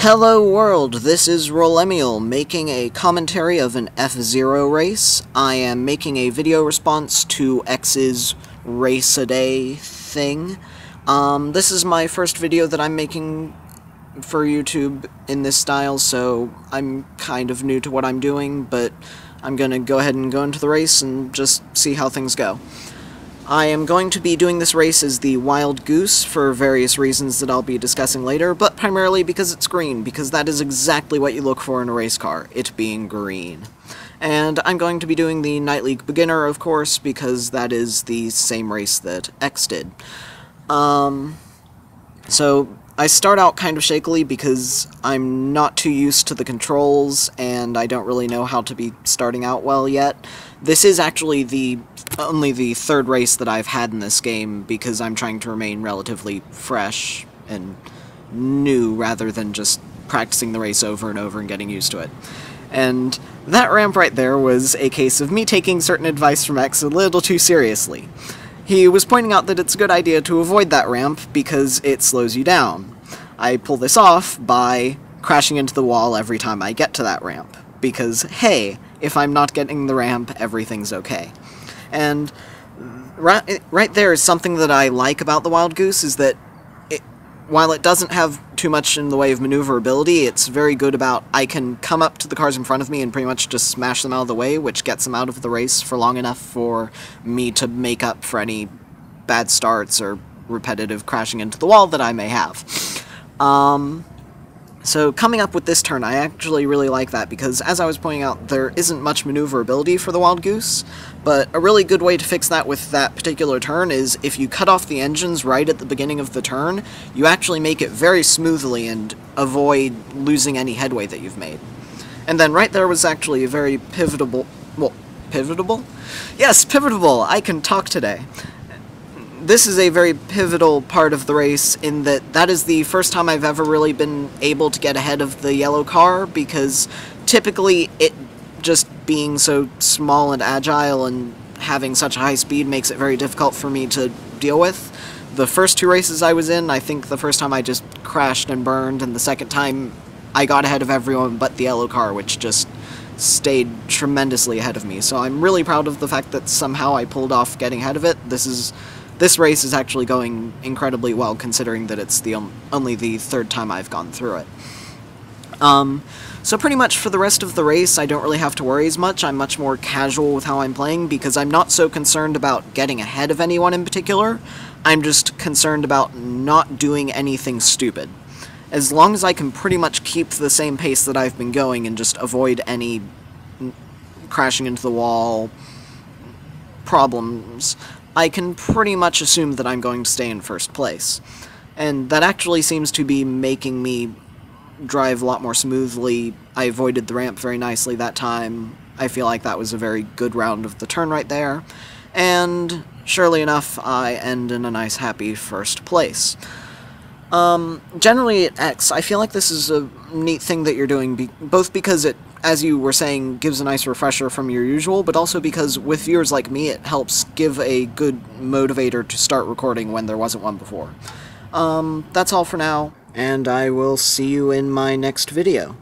Hello world, this is Rolemiel making a commentary of an F-Zero race. I am making a video response to X's Race a Day thing. This is my first video that I'm making for YouTube in this style, so I'm kind of new to what I'm doing, but I'm gonna go ahead and go into the race and just see how things go. I am going to be doing this race as the Wild Goose for various reasons that I'll be discussing later, but primarily because it's green, because that is exactly what you look for in a race car, it being green. And I'm going to be doing the Night League Beginner, of course, because that is the same race that X did. So I start out kind of shakily because I'm not too used to the controls, and I don't really know how to be starting out well yet. This is actually only the third race that I've had in this game, because I'm trying to remain relatively fresh and new, rather than just practicing the race over and over and getting used to it. And that ramp right there was a case of me taking certain advice from X a little too seriously. He was pointing out that it's a good idea to avoid that ramp because it slows you down. I pull this off by crashing into the wall every time I get to that ramp, because, hey, if I'm not getting the ramp, everything's okay. And right there is something that I like about the Wild Goose, is that while it doesn't have too much in the way of maneuverability, it's very good about I can come up to the cars in front of me and pretty much just smash them out of the way, which gets them out of the race for long enough for me to make up for any bad starts or repetitive crashing into the wall that I may have. So coming up with this turn, I actually really like that, because as I was pointing out, there isn't much maneuverability for the Wild Goose, but a really good way to fix that with that particular turn is if you cut off the engines right at the beginning of the turn, you actually make it very smoothly and avoid losing any headway that you've made. And then right there was actually a very pivotable... Yes, pivotable! I can talk today. This is a very pivotal part of the race, in that is the first time I've ever really been able to get ahead of the yellow car, because typically it just being so small and agile and having such high speed makes it very difficult for me to deal with. The first two races I was in, I think the first time I just crashed and burned, and the second time I got ahead of everyone but the yellow car, which just stayed tremendously ahead of me. So I'm really proud of the fact that somehow I pulled off getting ahead of it. This race is actually going incredibly well, considering that it's only the third time I've gone through it. So pretty much for the rest of the race, I don't really have to worry as much. I'm much more casual with how I'm playing, because I'm not so concerned about getting ahead of anyone in particular. I'm just concerned about not doing anything stupid. As long as I can pretty much keep the same pace that I've been going and just avoid any crashing into the wall problems, I can pretty much assume that I'm going to stay in first place. And that actually seems to be making me drive a lot more smoothly. I avoided the ramp very nicely that time. I feel like that was a very good round of the turn right there. And surely enough, I end in a nice happy first place. Generally at X, I feel like this is a neat thing that you're doing, both because it, as you were saying, gives a nice refresher from your usual, but also because with viewers like me, it helps give a good motivator to start recording when there wasn't one before. That's all for now, and I will see you in my next video.